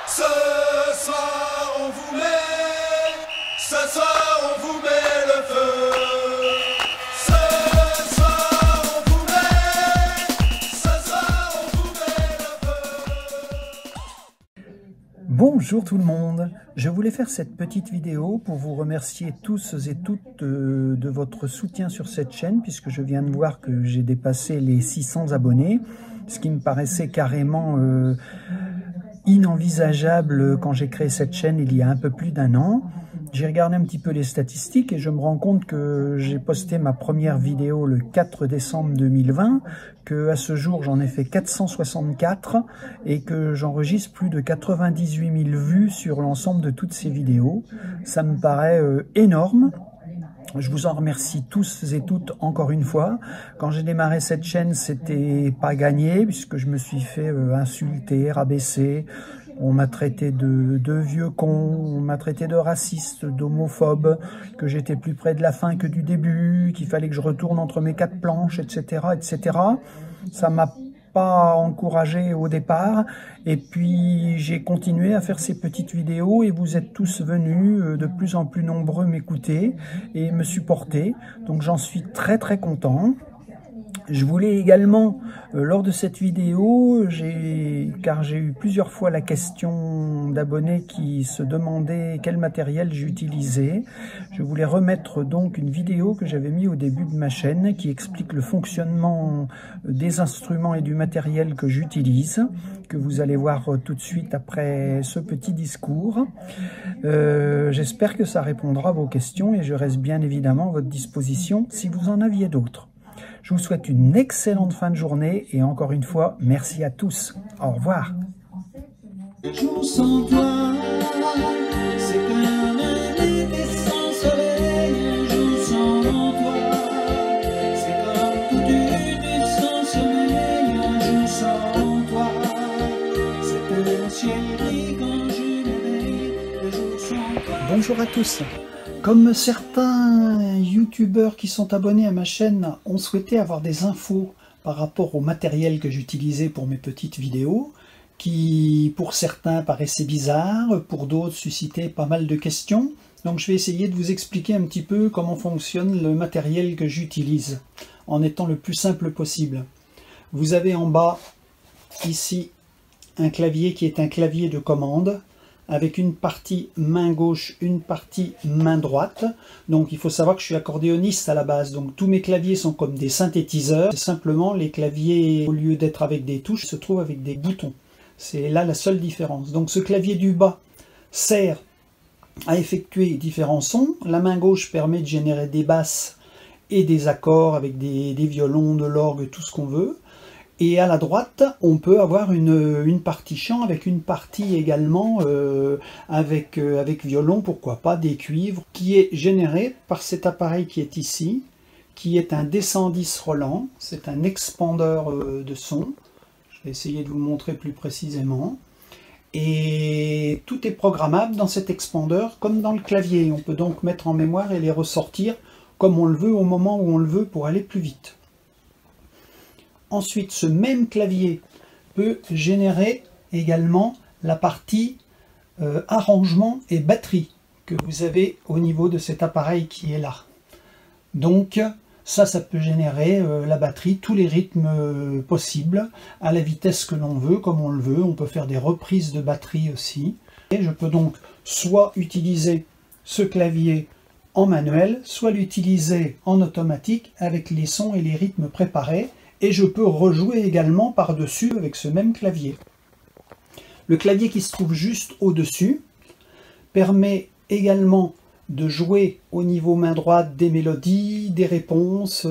Ce soir on vous met, ce soir on vous met le feu. Ce soir on vous met, ce soir on vous met le feu. Bonjour tout le monde, je voulais faire cette petite vidéo pour vous remercier tous et toutes de votre soutien sur cette chaîne, puisque je viens de voir que j'ai dépassé les 600 abonnés, ce qui me paraissait carrément inenvisageable quand j'ai créé cette chaîne il y a un peu plus d'un an. J'ai regardé un petit peu les statistiques et je me rends compte que j'ai posté ma première vidéo le 4 décembre 2020, que à ce jour j'en ai fait 464 et que j'enregistre plus de 98 000 vues sur l'ensemble de toutes ces vidéos. Ça me paraît énorme. Je vous en remercie tous et toutes encore une fois. Quand j'ai démarré cette chaîne, c'était pas gagné puisque je me suis fait insulter, rabaisser. On m'a traité de vieux con, on m'a traité de raciste, d'homophobe, que j'étais plus près de la fin que du début, qu'il fallait que je retourne entre mes quatre planches, etc., etc. Ça m'a pas encouragé au départ, et puis j'ai continué à faire ces petites vidéos et vous êtes tous venus de plus en plus nombreux m'écouter et me supporter, donc j'en suis très très content. Je voulais également, lors de cette vidéo, car j'ai eu plusieurs fois la question d'abonnés qui se demandaient quel matériel j'utilisais, je voulais remettre donc une vidéo que j'avais mis au début de ma chaîne qui explique le fonctionnement des instruments et du matériel que j'utilise, que vous allez voir tout de suite après ce petit discours. J'espère que ça répondra à vos questions et je reste bien évidemment à votre disposition si vous en aviez d'autres. Je vous souhaite une excellente fin de journée et encore une fois, merci à tous. Au revoir. Un jour sans toi, c'est comme un été sans soleil. Un jour sans toi, c'est comme toute une nuit sans sommeil. Un jour sans toi, c'est un ciel gris quand je m'éveille. Un jour sans toi. Bonjour à tous. Comme certains youtubeurs qui sont abonnés à ma chaîne ont souhaité avoir des infos par rapport au matériel que j'utilisais pour mes petites vidéos, qui pour certains paraissaient bizarres, pour d'autres suscitaient pas mal de questions, donc je vais essayer de vous expliquer un petit peu comment fonctionne le matériel que j'utilise, en étant le plus simple possible. Vous avez en bas, ici, un clavier qui est un clavier de commande, avec une partie main gauche, une partie main droite. Donc il faut savoir que je suis accordéoniste à la base, donc tous mes claviers sont comme des synthétiseurs. Simplement les claviers, au lieu d'être avec des touches, se trouvent avec des boutons. C'est là la seule différence. Donc ce clavier du bas sert à effectuer différents sons. La main gauche permet de générer des basses et des accords avec des violons, de l'orgue, tout ce qu'on veut. Et à la droite, on peut avoir une partie chant avec une partie également avec violon, pourquoi pas, des cuivres, qui est générée par cet appareil qui est ici, qui est un D110 Roland. C'est un expandeur de son. Je vais essayer de vous le montrer plus précisément. Et tout est programmable dans cet expandeur, comme dans le clavier. On peut donc mettre en mémoire et les ressortir comme on le veut au moment où on le veut pour aller plus vite. Ensuite, ce même clavier peut générer également la partie arrangement et batterie que vous avez au niveau de cet appareil qui est là. Donc ça peut générer la batterie, tous les rythmes possibles, à la vitesse que l'on veut, comme on le veut. On peut faire des reprises de batterie aussi. Et je peux donc soit utiliser ce clavier en manuel, soit l'utiliser en automatique avec les sons et les rythmes préparés. Et je peux rejouer également par-dessus avec ce même clavier. Le clavier qui se trouve juste au-dessus permet également de jouer au niveau main droite des mélodies, des réponses,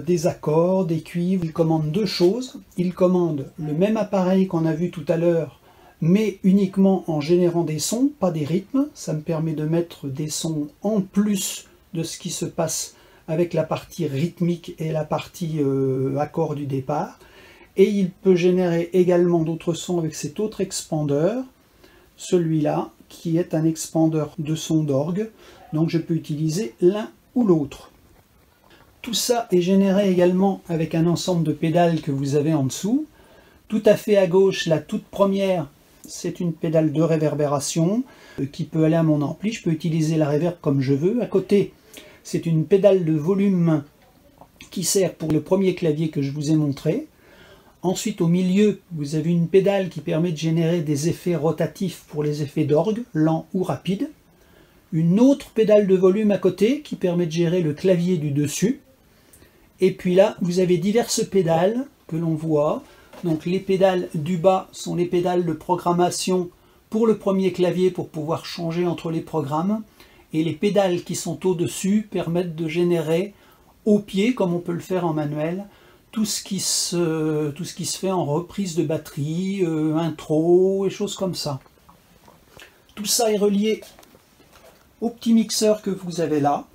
des accords, des cuivres. Il commande deux choses. Il commande le même appareil qu'on a vu tout à l'heure, mais uniquement en générant des sons, pas des rythmes. Ça me permet de mettre des sons en plus de ce qui se passe avec la partie rythmique et la partie accord du départ. Et il peut générer également d'autres sons avec cet autre expandeur, celui-là, qui est un expandeur de son d'orgue. Donc je peux utiliser l'un ou l'autre. Tout ça est généré également avec un ensemble de pédales que vous avez en dessous. Tout à fait à gauche, la toute première c'est une pédale de réverbération qui peut aller à mon ampli. Je peux utiliser la reverb comme je veux. À côté, c'est une pédale de volume qui sert pour le premier clavier que je vous ai montré. Ensuite, au milieu, vous avez une pédale qui permet de générer des effets rotatifs pour les effets d'orgue, lents ou rapides. Une autre pédale de volume à côté qui permet de gérer le clavier du dessus. Et puis là, vous avez diverses pédales que l'on voit. Donc les pédales du bas sont les pédales de programmation pour le premier clavier pour pouvoir changer entre les programmes. Et les pédales qui sont au-dessus permettent de générer au pied, comme on peut le faire en manuel, tout ce qui se fait en reprise de batterie, intro et choses comme ça. Tout ça est relié au petit mixeur que vous avez là.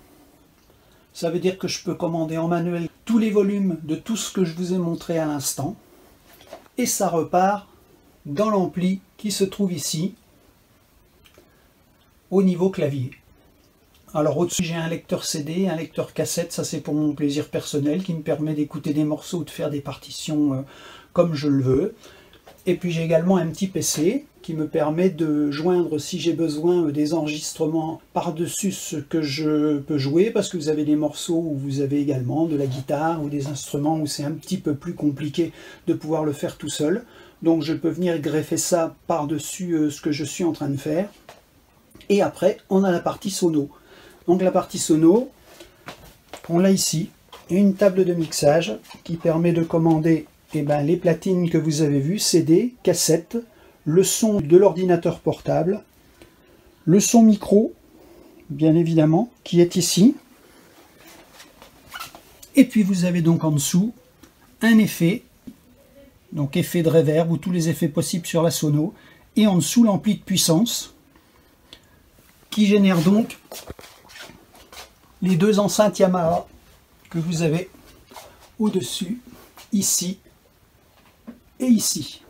Ça veut dire que je peux commander en manuel tous les volumes de tout ce que je vous ai montré à l'instant. Et ça repart dans l'ampli qui se trouve ici, au niveau clavier. Alors au-dessus j'ai un lecteur CD, un lecteur cassette, ça c'est pour mon plaisir personnel qui me permet d'écouter des morceaux ou de faire des partitions comme je le veux. Et puis j'ai également un petit PC qui me permet de joindre, si j'ai besoin, des enregistrements par-dessus ce que je peux jouer, parce que vous avez des morceaux où vous avez également de la guitare ou des instruments où c'est un petit peu plus compliqué de pouvoir le faire tout seul. Donc je peux venir greffer ça par-dessus ce que je suis en train de faire. Et après, on a la partie sono. Donc la partie sono, on l'a ici, une table de mixage qui permet de commander les platines que vous avez vues, CD, cassette, le son de l'ordinateur portable, le son micro, bien évidemment, qui est ici. Et puis vous avez donc en dessous un effet, donc effet de reverb ou tous les effets possibles sur la sono, et en dessous l'ampli de puissance, qui génère donc les deux enceintes Yamaha que vous avez au-dessus, ici et ici.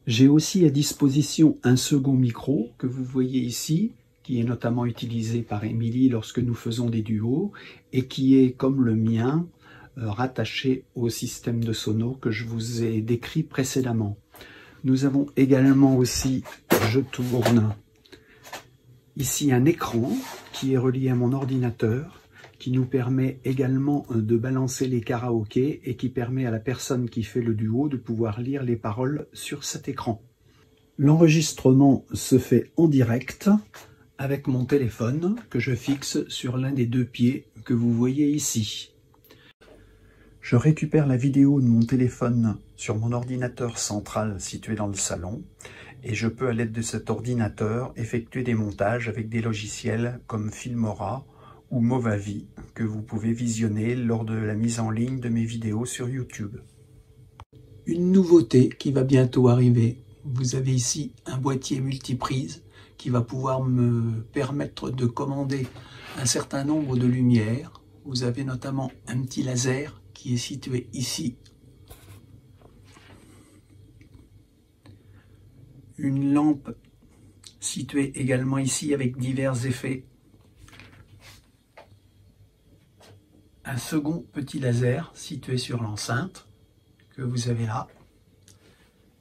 J'ai aussi à disposition un second micro que vous voyez ici, qui est notamment utilisé par Émilie lorsque nous faisons des duos, et qui est, comme le mien, rattaché au système de sono que je vous ai décrit précédemment. Nous avons également aussi, je tourne, ici un écran qui est relié à mon ordinateur, qui nous permet également de balancer les karaokés et qui permet à la personne qui fait le duo de pouvoir lire les paroles sur cet écran. L'enregistrement se fait en direct avec mon téléphone que je fixe sur l'un des deux pieds que vous voyez ici. Je récupère la vidéo de mon téléphone sur mon ordinateur central situé dans le salon et je peux, à l'aide de cet ordinateur, effectuer des montages avec des logiciels comme Filmora ou Movavi que vous pouvez visionner lors de la mise en ligne de mes vidéos sur YouTube. Une nouveauté qui va bientôt arriver. Vous avez ici un boîtier multiprise qui va pouvoir me permettre de commander un certain nombre de lumières. Vous avez notamment un petit laser qui est situé ici. Une lampe située également ici avec divers effets. Un second petit laser situé sur l'enceinte que vous avez là.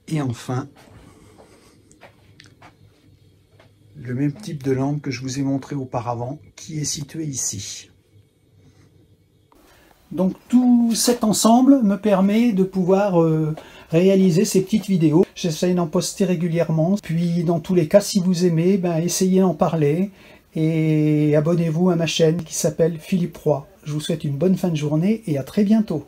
Et enfin, le même type de lampe que je vous ai montré auparavant qui est situé ici. Donc tout cet ensemble me permet de pouvoir réaliser ces petites vidéos. J'essaie d'en poster régulièrement. Puis dans tous les cas, si vous aimez, essayez d'en parler. Et abonnez-vous à ma chaîne qui s'appelle Philippe Roy. Je vous souhaite une bonne fin de journée et à très bientôt.